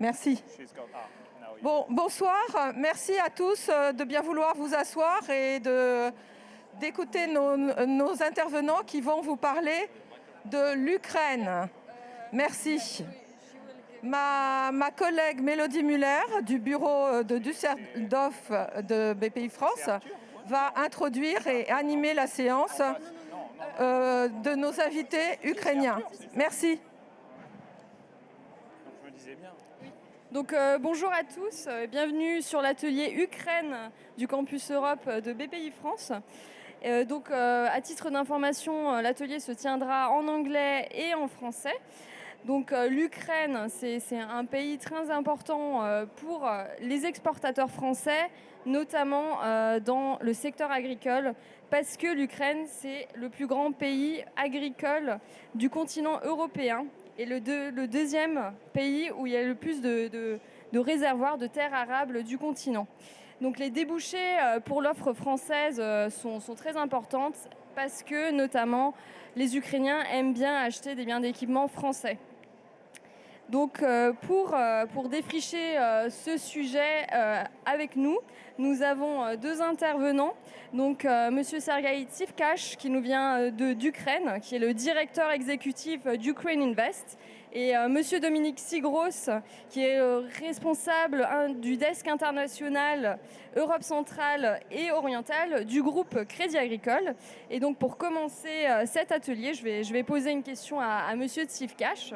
Merci. Bon, bonsoir. Merci à tous de bien vouloir vous asseoir et d'écouter nos intervenants qui vont vous parler de l'Ukraine. Merci. Ma collègue Mélodie Muller du bureau de Düsseldorf de BPI France va introduire et animer la séance de nos invités ukrainiens. Merci. Donc bonjour à tous, bienvenue sur l'atelier Ukraine du campus Europe de BPI France. À titre d'information, l'atelier se tiendra en anglais et en français. Donc l'Ukraine, c'est un pays très important pour les exportateurs français, notamment dans le secteur agricole, parce que l'Ukraine, c'est le plus grand pays agricole du continent européen et le deuxième pays où il y a le plus de réservoirs de terres arables du continent. Donc les débouchés pour l'offre française sont très importantes parce que notamment les Ukrainiens aiment bien acheter des biens d'équipement français. Donc pour défricher ce sujet avec nous, nous avons deux intervenants. Donc Monsieur Sergei Tivkash qui nous vient d'Ukraine, qui est le directeur exécutif d'Ukraine Invest, et Monsieur Dominique Sigros qui est responsable du desk international Europe centrale et orientale du groupe Crédit Agricole. Et donc pour commencer cet atelier, je vais poser une question à Monsieur Tivkash.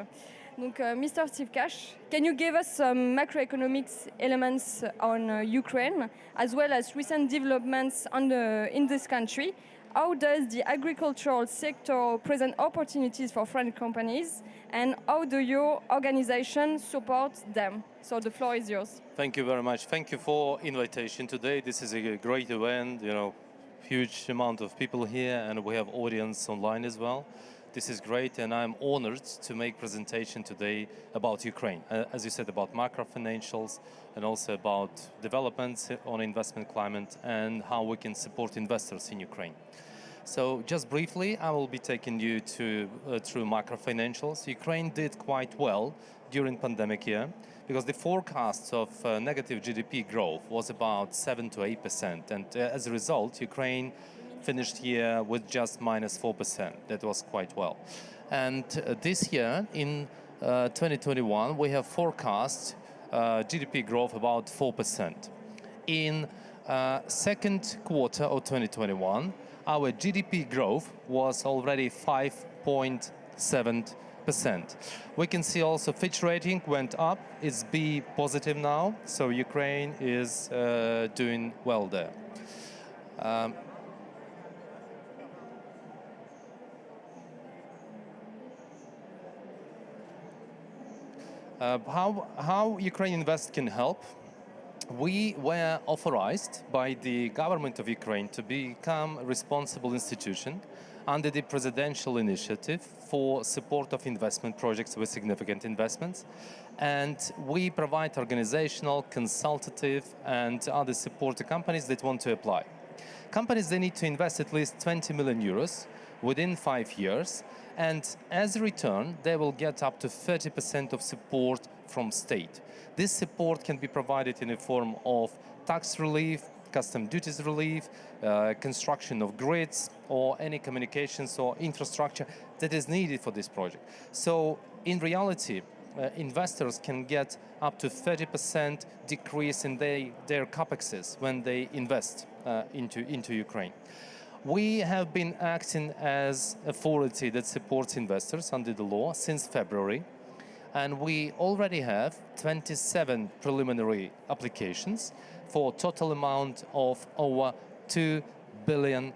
Donc, Mr. Tivkash, can you give us some macroeconomic elements on Ukraine, as well as recent developments in this country? How does the agricultural sector present opportunities for French companies, and how do your organization support them? So the floor is yours. Thank you very much. Thank you for invitation today. This is a great event, huge amount of people here, and we have audience online as well. This is great, and I'm honored to make presentation today about Ukraine. As you said, about macro financials and also about developments on investment climate and how we can support investors in Ukraine. So just briefly, I will be taking you through macro financials. Ukraine did quite well during pandemic year because the forecast of negative GDP growth was about 7 to 8%. And as a result, Ukraine finished year with just minus 4%. That was quite well. And this year, in 2021, we have forecast GDP growth about 4%. In second quarter of 2021, our GDP growth was already 5.7%. We can see also Fitch rating went up. It's B positive now, so Ukraine is doing well there. How Ukraine Invest can help? We were authorized by the government of Ukraine to become a responsible institution under the presidential initiative for support of investment projects with significant investments. And we provide organizational, consultative, and other support to companies that want to apply. Companies, they need to invest at least 20 million euros within 5 years, and as a return, they will get up to 30% of support from state. This support can be provided in the form of tax relief, custom duties relief, construction of grids, or any communications or infrastructure that is needed for this project. So in reality, investors can get up to 30% decrease in their capexes when they invest into Ukraine. We have been acting as authority that supports investors under the law since February, and we already have 27 preliminary applications for a total amount of over $2 billion.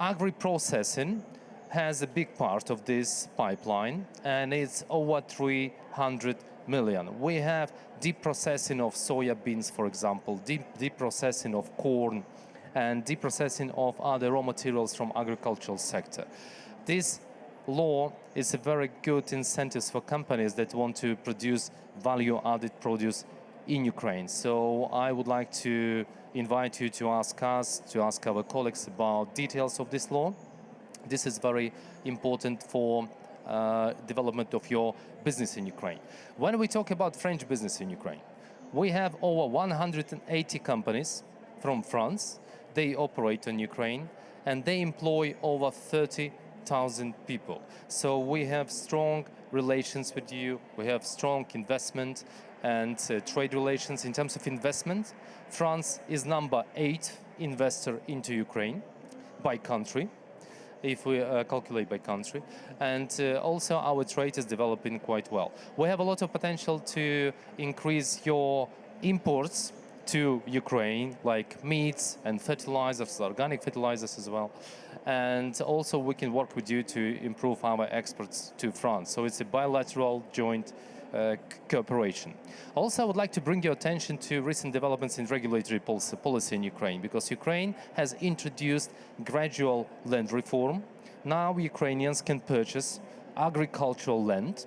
Agri-processing has a big part of this pipeline, and it's over 300 million. We have deep processing of soya beans, for example, deep processing of corn, and deep processing of other raw materials from agricultural sector. This law is a very good incentive for companies that want to produce value-added produce in Ukraine. So I would like to invite you to ask our colleagues about details of this law. This is very important for development of your business in Ukraine. When we talk about French business in Ukraine, we have over 180 companies from France. They operate in Ukraine and they employ over 30,000 people. So we have strong relations with you. We have strong investment and trade relations. In terms of investment, France is number 8 investor into Ukraine by country, if we calculate by country. And also our trade is developing quite well. We have a lot of potential to increase your imports to Ukraine, like meats and fertilizers, organic fertilizers as well. And also we can work with you to improve our exports to France. So it's a bilateral joint cooperation. Also, I would like to bring your attention to recent developments in regulatory policy in Ukraine, because Ukraine has introduced gradual land reform. Now Ukrainians can purchase agricultural land,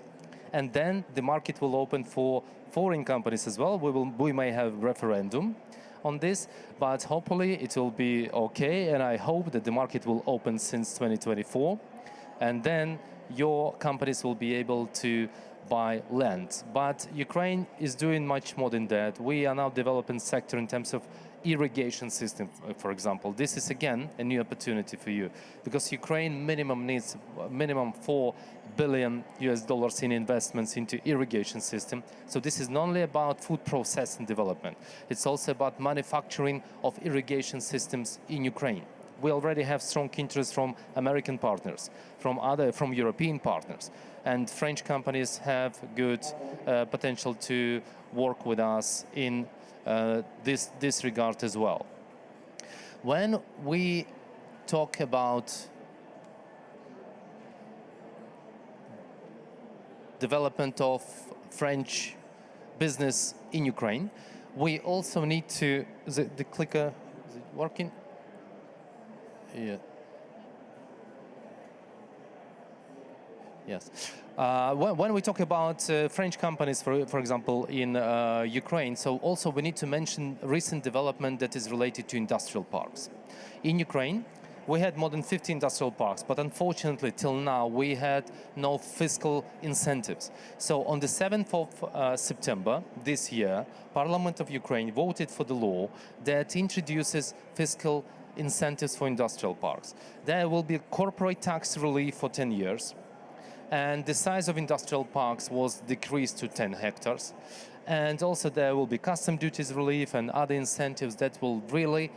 and then the market will open for foreign companies as well. We may have referendum on this, but hopefully it will be okay, and I hope that the market will open since 2024, and then your companies will be able to buy land. But Ukraine is doing much more than that. We are now developing sector in terms of irrigation system, for example. This is again a new opportunity for you, because Ukraine needs minimum $4 billion in investments into irrigation system. So this is not only about food processing development, it's also about manufacturing of irrigation systems in Ukraine. We already have strong interest from American partners, from European partners, and French companies have good potential to work with us in this regard as well. When we talk about development of French business in Ukraine, we also need to, the clicker, is it working? Yeah. Yes. When we talk about French companies, for example, in Ukraine, so also we need to mention recent development that is related to industrial parks. In Ukraine, we had more than 50 industrial parks, but unfortunately, till now, we had no fiscal incentives. So on the 7th of September this year, Parliament of Ukraine voted for the law that introduces fiscal incentives for industrial parks. There will be corporate tax relief for 10 years. And the size of industrial parks was decreased to 10 hectares. And also there will be custom duties relief and other incentives that will really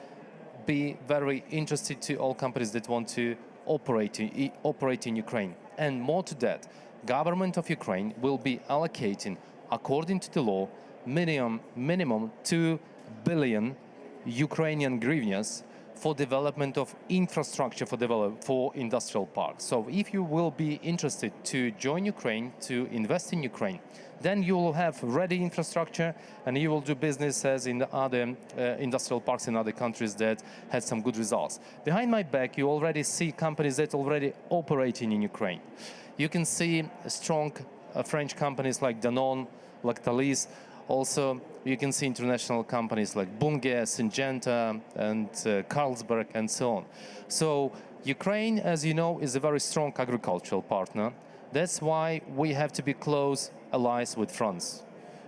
be very interesting to all companies that want to operate in Ukraine. And more to that, government of Ukraine will be allocating, according to the law, minimum 2 billion Ukrainian hryvnias for development of infrastructure for industrial parks. So if you will be interested to join Ukraine, to invest in Ukraine, then you will have ready infrastructure and you will do business as in other industrial parks in other countries that had some good results. Behind my back, you already see companies that already operating in Ukraine. You can see strong French companies like Danone, Lactalis. Also, you can see international companies like Bunge, Syngenta, and Carlsberg, and so on. So Ukraine, as you know, is a very strong agricultural partner. That's why we have to be close allies with France,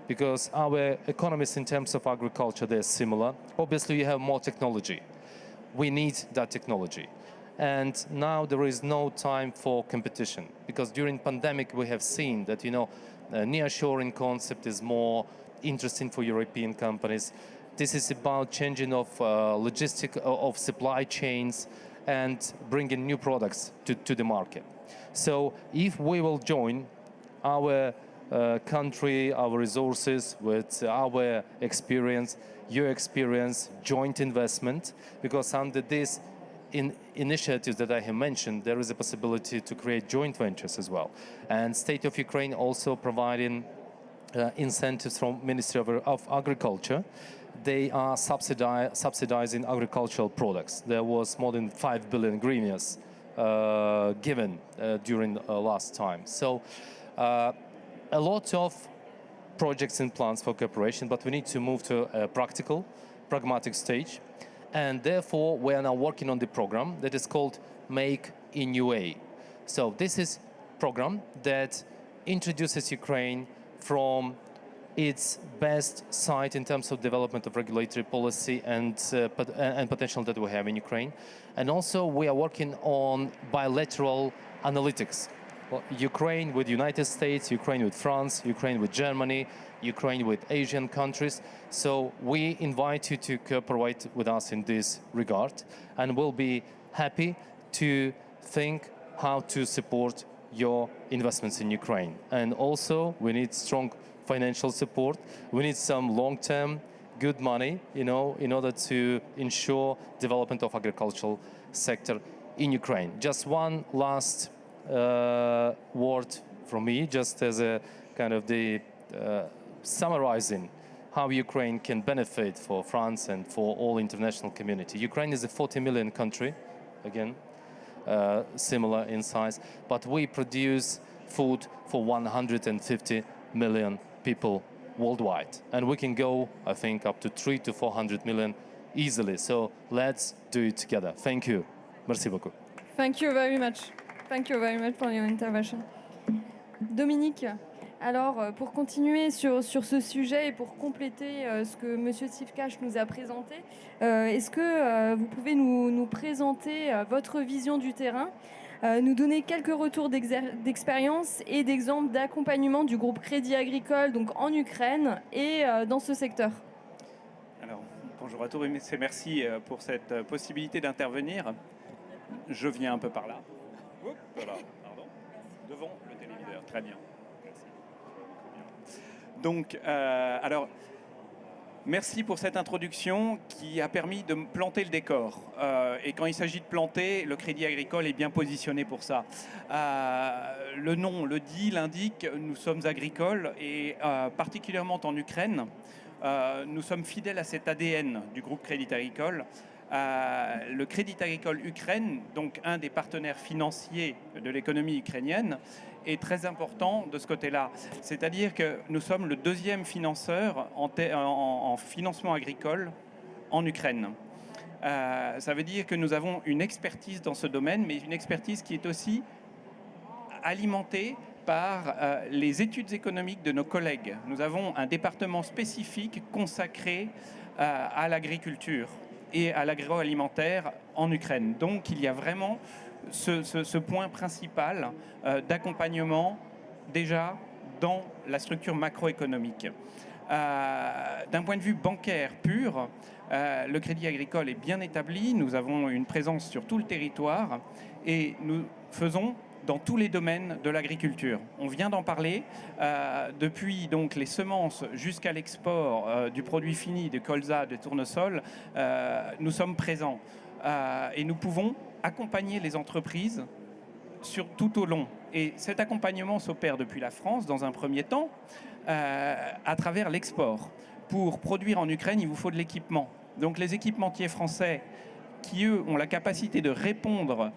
because our economies in terms of agriculture, they're similar. Obviously, you have more technology. We need that technology. And now there is no time for competition, because during pandemic, we have seen that, nearshoring concept is more interesting for European companies. This is about changing of of supply chains and bringing new products to the market. So if we will join our country, our resources with our experience, your experience, joint investment, because under this initiatives that I have mentioned, there is a possibility to create joint ventures as well. And State of Ukraine also providing incentives from Ministry of Agriculture. They are subsidizing agricultural products. There was more than 5 billion hryvnias given during last time. So a lot of projects and plans for cooperation, but we need to move to a pragmatic stage. And therefore, we are now working on the program that is called Make in UA. So this is program that introduces Ukraine from its best side in terms of development of regulatory policy and potential that we have in Ukraine. And also we are working on bilateral analytics. Well, Ukraine with United States, Ukraine with France, Ukraine with Germany, Ukraine with Asian countries. So we invite you to cooperate with us in this regard, and we'll be happy to think how to support your investments in Ukraine. And also we need strong financial support. We need some long-term good money, in order to ensure development of agricultural sector in Ukraine. Just one last word from me, just as a kind of the summarizing how Ukraine can benefit for France and for all international community. Ukraine is a 40 million country, again, similar in size, but we produce food for 150 million people worldwide. And we can go, I think, up to 300 to 400 million easily. So let's do it together. Thank you. Merci beaucoup. Thank you very much. Thank you very much for your intervention. Dominique, alors pour continuer sur ce sujet et pour compléter ce que M. Tivkash nous a présenté, est-ce que vous pouvez nous présenter votre vision du terrain, nous donner quelques retours d'expérience et d'exemples d'accompagnement du groupe Crédit Agricole donc en Ukraine et dans ce secteur? Alors, bonjour à tous et merci pour cette possibilité d'intervenir. Je viens un peu par là. Oups, voilà, pardon. Devant le téléviseur, très bien. Merci. Donc, alors, merci pour cette introduction qui a permis de planter le décor. Et quand il s'agit de planter, le Crédit Agricole est bien positionné pour ça. Le nom le dit, l'indique, nous sommes agricoles et particulièrement en Ukraine, nous sommes fidèles à cet ADN du groupe Crédit Agricole. Le Crédit Agricole Ukraine, donc un des partenaires financiers de l'économie ukrainienne, est très important de ce côté-là. C'est-à-dire que nous sommes le deuxième financeur en financement agricole en Ukraine. Ça veut dire que nous avons une expertise dans ce domaine, mais une expertise qui est aussi alimentée par les études économiques de nos collègues. Nous avons un département spécifique consacré à l'agriculture et à l'agroalimentaire en Ukraine. Donc il y a vraiment ce point principal d'accompagnement déjà dans la structure macroéconomique. D'un point de vue bancaire pur, le Crédit Agricole est bien établi, nous avons une présence sur tout le territoire et nous faisons dans tous les domaines de l'agriculture. On vient d'en parler, depuis donc les semences jusqu'à l'export du produit fini de colza, de tournesol, nous sommes présents et nous pouvons accompagner les entreprises tout au long. Et cet accompagnement s'opère depuis la France dans un premier temps à travers l'export. Pour produire en Ukraine, il vous faut de l'équipement. Donc les équipementiers français qui, eux, ont la capacité de répondre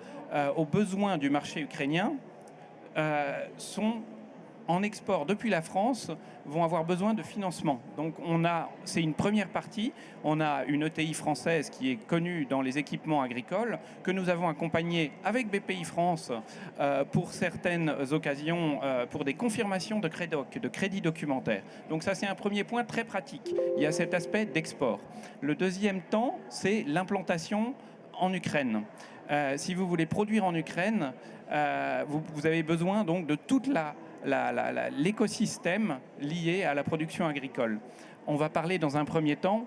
aux besoins du marché ukrainien, sont en export depuis la France, vont avoir besoin de financement. Donc c'est une première partie. On a une ETI française qui est connue dans les équipements agricoles, que nous avons accompagnée avec BPI France pour certaines occasions, pour des confirmations de crédit documentaire. Donc ça, c'est un premier point très pratique. Il y a cet aspect d'export. Le deuxième temps, c'est l'implantation en Ukraine. Si vous voulez produire en Ukraine, vous avez besoin donc de toute l'écosystème lié à la production agricole. On va parler dans un premier temps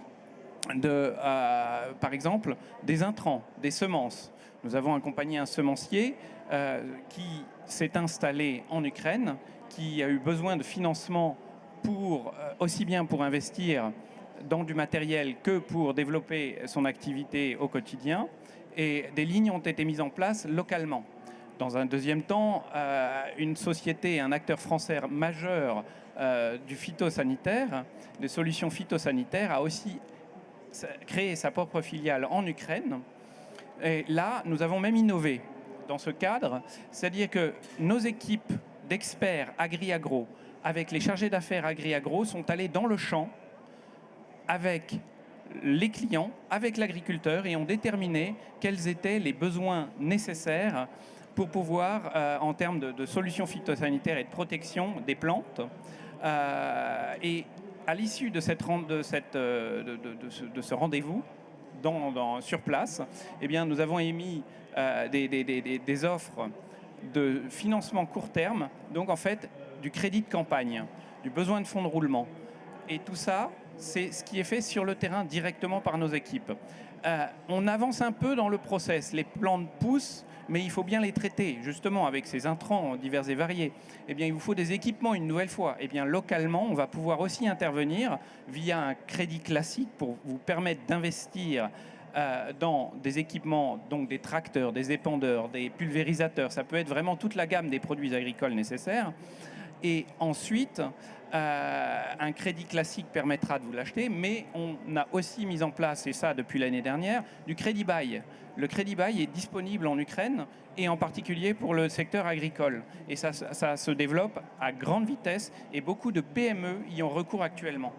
par exemple, des intrants, des semences. Nous avons accompagné un semencier qui s'est installé en Ukraine, qui a eu besoin de financement aussi bien pour investir dans du matériel que pour développer son activité au quotidien. Et des lignes ont été mises en place localement. Dans un deuxième temps, une société, un acteur français majeur du phytosanitaire, des solutions phytosanitaires, a aussi créé sa propre filiale en Ukraine. Et là, nous avons même innové dans ce cadre, c'est-à-dire que nos équipes d'experts agri-agro, avec les chargés d'affaires agri-agro, sont allés dans le champ avec les clients, avec l'agriculteur, et ont déterminé quels étaient les besoins nécessaires pour pouvoir, en termes de solutions phytosanitaires et de protection des plantes, et à l'issue de ce rendez-vous sur place, eh bien, nous avons émis des offres de financement court terme, donc en fait du crédit de campagne, du besoin de fonds de roulement. Et tout ça, c'est ce qui est fait sur le terrain directement par nos équipes. On avance un peu dans le process, les plantes poussent, mais il faut bien les traiter, justement, avec ces intrants divers et variés. Eh bien, il vous faut des équipements une nouvelle fois. Eh bien, localement, on va pouvoir aussi intervenir via un crédit classique pour vous permettre d'investir dans des équipements, donc des tracteurs, des épandeurs, des pulvérisateurs. Ça peut être vraiment toute la gamme des produits agricoles nécessaires. Et ensuite, un crédit classique permettra de vous l'acheter, mais on a aussi mis en place, et ça depuis l'année dernière, du crédit bail. Le crédit bail est disponible en Ukraine et en particulier pour le secteur agricole. Et ça se développe à grande vitesse et beaucoup de PME y ont recours actuellement.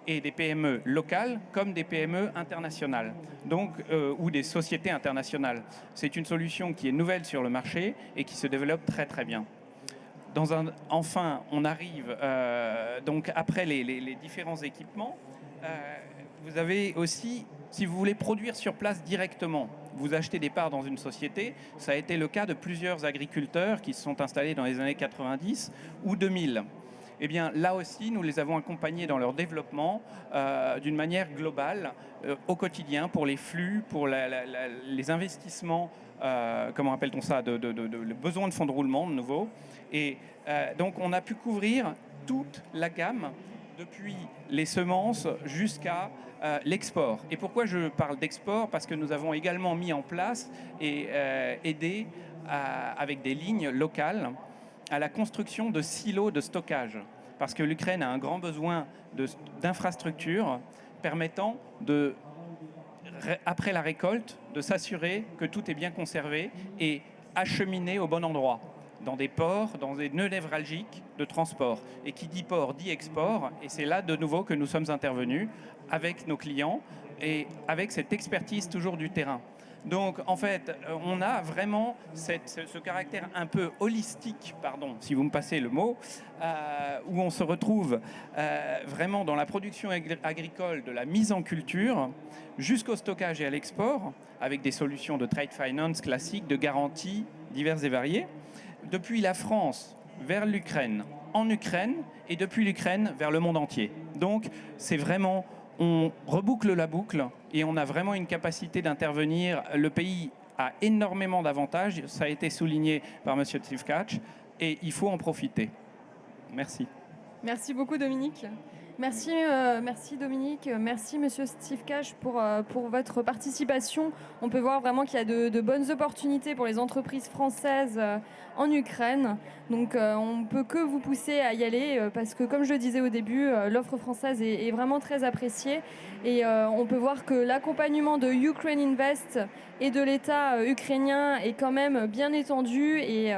Et des PME locales comme des PME internationales, donc, ou des sociétés internationales. C'est une solution qui est nouvelle sur le marché et qui se développe très très bien. Enfin, on arrive, donc après les différents équipements, vous avez aussi, si vous voulez produire sur place directement, vous achetez des parts dans une société. Ça a été le cas de plusieurs agriculteurs qui se sont installés dans les années 90 ou 2000. Eh bien, là aussi, nous les avons accompagnés dans leur développement d'une manière globale, au quotidien, pour les flux, pour les investissements, comment appelle-t-on ça, le besoin de fonds de roulement de nouveau. Et donc, on a pu couvrir toute la gamme, depuis les semences jusqu'à l'export. Et pourquoi je parle d'export? Parce que nous avons également mis en place et aidé avec des lignes locales à la construction de silos de stockage. Parce que l'Ukraine a un grand besoin d'infrastructures permettant après la récolte, de s'assurer que tout est bien conservé et acheminé au bon endroit, dans des ports, dans des nœuds névralgiques de transport. Et qui dit port dit export, et c'est là de nouveau que nous sommes intervenus avec nos clients et avec cette expertise toujours du terrain. Donc en fait, on a vraiment ce caractère un peu holistique, pardon, si vous me passez le mot, où on se retrouve vraiment dans la production agricole, de la mise en culture, jusqu'au stockage et à l'export, avec des solutions de trade finance classiques, de garanties diverses et variées, depuis la France vers l'Ukraine, en Ukraine, et depuis l'Ukraine vers le monde entier. Donc c'est vraiment... On reboucle la boucle et on a vraiment une capacité d'intervenir. Le pays a énormément d'avantages, ça a été souligné par M. Tsivkash, et il faut en profiter. Merci. Merci beaucoup Dominique. Merci Dominique, merci Monsieur Tsivkash pour votre participation. On peut voir vraiment qu'il y a de bonnes opportunités pour les entreprises françaises en Ukraine. Donc on ne peut que vous pousser à y aller parce que, comme je le disais au début, l'offre française est vraiment très appréciée. Et on peut voir que l'accompagnement de Ukraine Invest et de l'État ukrainien est quand même bien étendu et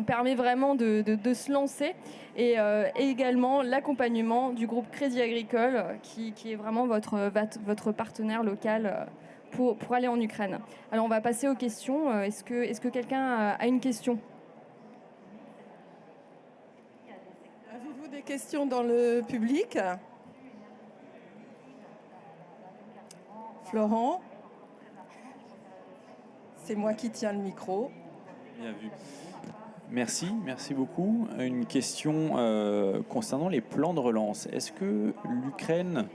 permet vraiment de se lancer. Et également l'accompagnement du groupe Crédit Agricole qui est vraiment votre partenaire local pour aller en Ukraine. Alors on va passer aux questions. Est-ce que quelqu'un a une question? Avez-vous des questions dans le public? Florent? C'est moi qui tiens le micro. Bien vu. Merci beaucoup. Une question concernant les plans de relance. Est-ce que l'Ukraine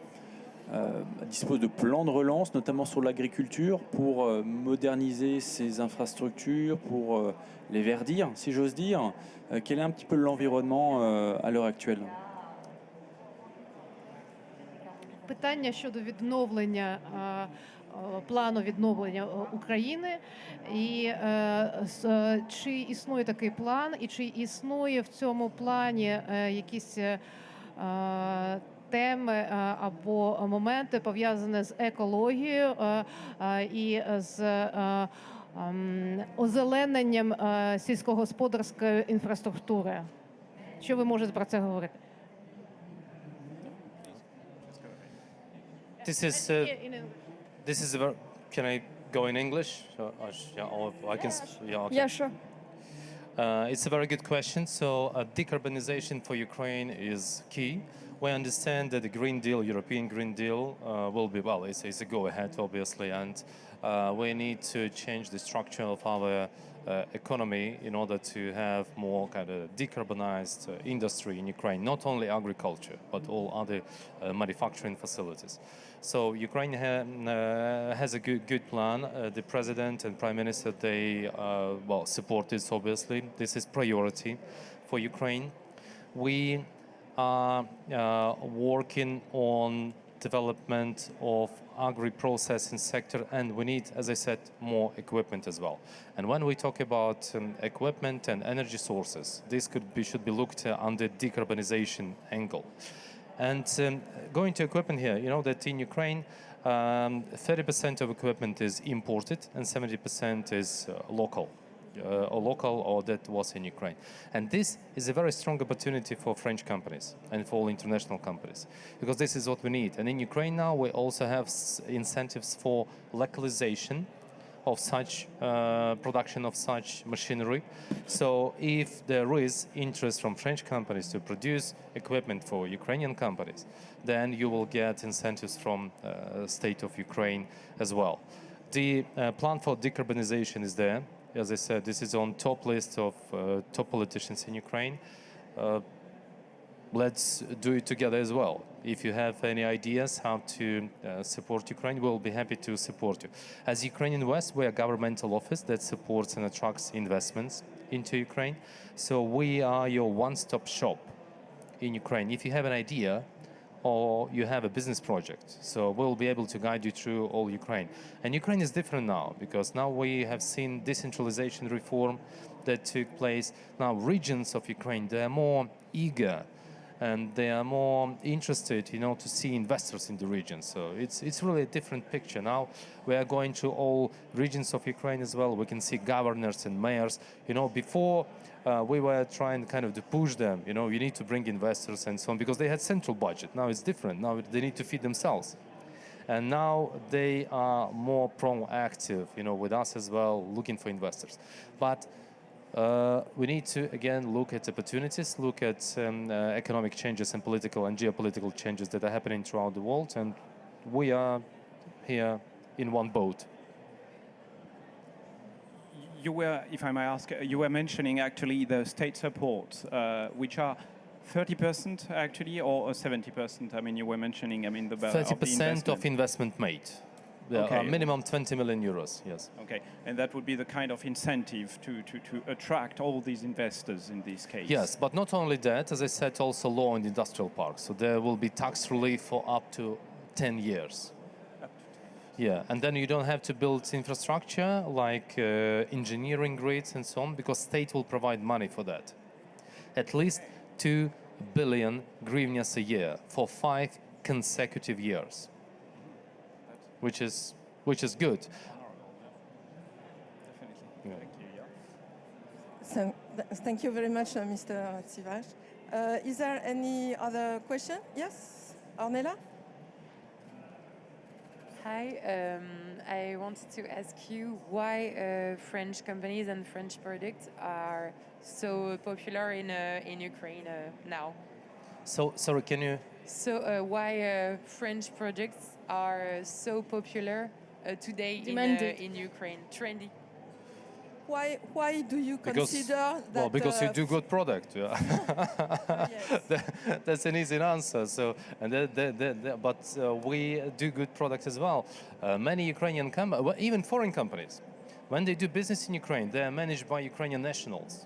dispose de plans de relance, notamment sur l'agriculture, pour moderniser ses infrastructures, pour les verdir, si j'ose dire? Quel est un petit peu l'environnement à l'heure actuelle? Питання щодо відновлення плану відновлення України, і чи існує такий план, і чи існує в цьому плані якісь теми або моменти пов'язані з екологією і з озелененням сільськогосподарської інфраструктури? Що ви можете про це говорити? This is can I go in English? Yeah, or I can. Yeah, okay. Yeah, sure. It's a very good question. So decarbonization for Ukraine is key. We understand that the Green Deal, European Green Deal, will be, well, it's a go-ahead, obviously, and we need to change the structure of our economy in order to have more kind of decarbonized industry in Ukraine, not only agriculture, but all other manufacturing facilities. So Ukraine has a good plan. The president and prime minister, they well, support this, obviously. This is priority for Ukraine. We are working on development of agri-processing sector, and we need, as I said, more equipment as well. And when we talk about equipment and energy sources, this should be looked at under decarbonization angle. And going to equipment here, you know that in Ukraine, 30% of equipment is imported and 70% is local. Or that was in Ukraine. And this is a very strong opportunity for French companies and for all international companies, because this is what we need. And in Ukraine now, we also have incentives for localization of such production of such machinery. So if there is interest from French companies to produce equipment for Ukrainian companies, then you will get incentives from state of Ukraine as well. The plan for decarbonization is there. As I said, this is on top list of top politicians in Ukraine. Let's do it together as well. If you have any ideas how to support Ukraine, we'll be happy to support you. As Ukrainian West, we're a governmental office that supports and attracts investments into Ukraine. So we are your one-stop shop in Ukraine. If you have an idea, or you have a business project. So we'll be able to guide you through all Ukraine. And Ukraine is different now, because now we have seen decentralization reform that took place. Now regions of Ukraine, they are more eager and they are more interested, you know, to see investors in the region. So it's really a different picture. Now we are going to all regions of Ukraine as well. We can see governors and mayors. You know, before we were trying kind of to push them, you know, you need to bring investors and so on, because they had central budget. Now it's different. Now they need to feed themselves. And now they are more proactive, you know, with us as well, looking for investors. But we need to, again, look at opportunities, look at economic changes and political and geopolitical changes that are happening throughout the world. And we are here in one boat. You were, if I may ask, you were mentioning actually the state support, which are 30% actually, or 70%? I mean, you were mentioning, I mean, the 30% of investment made. Okay. Minimum 20 million euros, yes. Okay, and that would be the kind of incentive to attract all these investors in this case. Yes, but not only that, as I said, also law and industrial parks. So there will be tax relief for up to 10 years. Yeah, and then you don't have to build infrastructure like engineering grids and so on, because state will provide money for that. At least 2 billion hryvnias a year for 5 consecutive years, which is good. So, thank you very much, Mr. Tsivaj. Is there any other question? Yes, Ornella? Hi, I wanted to ask you why French companies and French products are so popular in Ukraine now. So, sorry, can you? So why French products are so popular today in Ukraine, trendy? Why do you consider that? Well, because you do good product. Yeah. Yes. That's an easy answer. So, and but we do good products as well. Many Ukrainian companies, well, even foreign companies, when they do business in Ukraine, they are managed by Ukrainian nationals.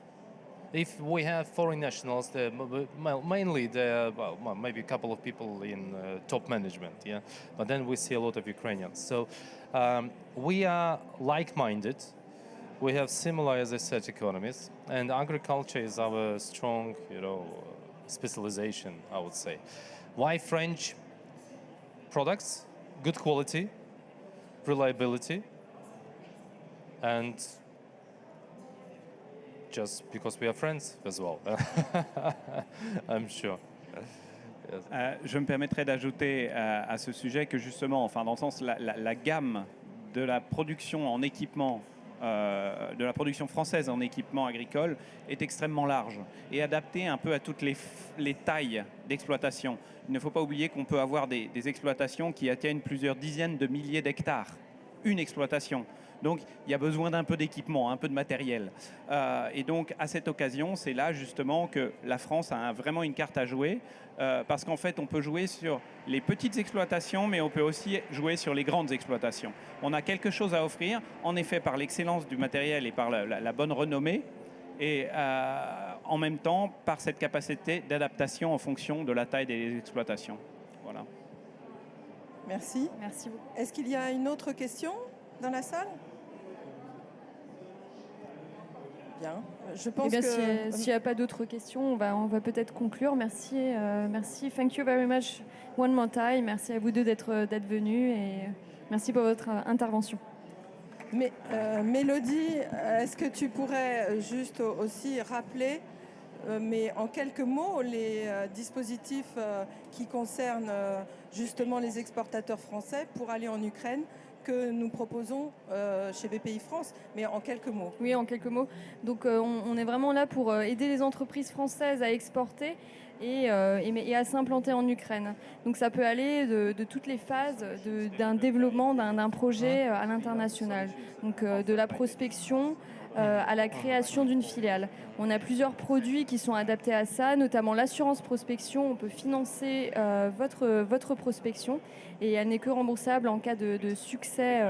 If we have foreign nationals, mainly well, maybe a couple of people in top management, yeah. But then we see a lot of Ukrainians. So we are like-minded. We have similar, as I said, economies, and agriculture is our strong, you know, specialization, I would say. Why French products? Good quality, reliability, and just because we are friends as well. I'm sure. Je me permettrai d'ajouter à ce sujet que justement, enfin, dans le sens, la gamme de la production en équipement, de la production française en équipement agricole est extrêmement large et adaptée un peu à toutes les tailles d'exploitation. Il ne faut pas oublier qu'on peut avoir des exploitations qui atteignent plusieurs dizaines de milliers d'hectares. Une exploitation. Donc, il y a besoin d'un peu d'équipement, un peu de matériel. Et donc, à cette occasion, c'est là justement que la France a vraiment une carte à jouer, parce qu'en fait, on peut jouer sur les petites exploitations, mais on peut aussi jouer sur les grandes exploitations. On a quelque chose à offrir, en effet, par l'excellence du matériel et par la bonne renommée, et en même temps, par cette capacité d'adaptation en fonction de la taille des exploitations. Voilà. Merci. Merci beaucoup. Est-ce qu'il y a une autre question dans la salle? Bien. Je pense que... S'il n'y a pas d'autres questions, on va peut-être conclure. Merci, merci. Thank you very much one more time. Merci à vous deux d'être venus et merci pour votre intervention. Mais Mélodie, est-ce que tu pourrais juste aussi rappeler, mais en quelques mots, les dispositifs qui concernent justement les exportateurs français pour aller en Ukraine que nous proposons chez BPI France, mais en quelques mots. Oui, en quelques mots. Donc on est vraiment là pour aider les entreprises françaises à exporter et à s'implanter en Ukraine. Donc ça peut aller de toutes les phases d'un développement d'un projet à l'international. Donc de la prospection à la création d'une filiale. On a plusieurs produits qui sont adaptés à ça, notamment l'assurance prospection. On peut financer votre prospection et elle n'est que remboursable en cas de succès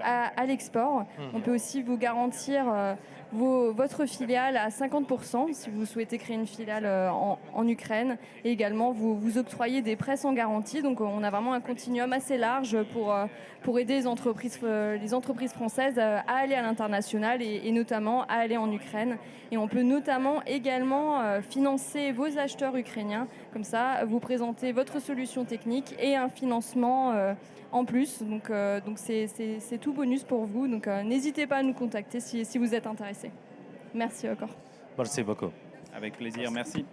à l'export. On peut aussi vous garantir votre filiale à 50% si vous souhaitez créer une filiale en Ukraine, et également vous octroyer des prêts sans garantie. Donc on a vraiment un continuum assez large pour aider les entreprises françaises à aller à l'international et notamment à aller en Ukraine. Et on peut notamment également financer vos acheteurs ukrainiens. Comme ça, vous présentez votre solution technique et un financement en plus. Donc c'est tout bonus pour vous. Donc n'hésitez pas à nous contacter si vous êtes intéressé. Merci encore. Merci beaucoup. Avec plaisir, merci.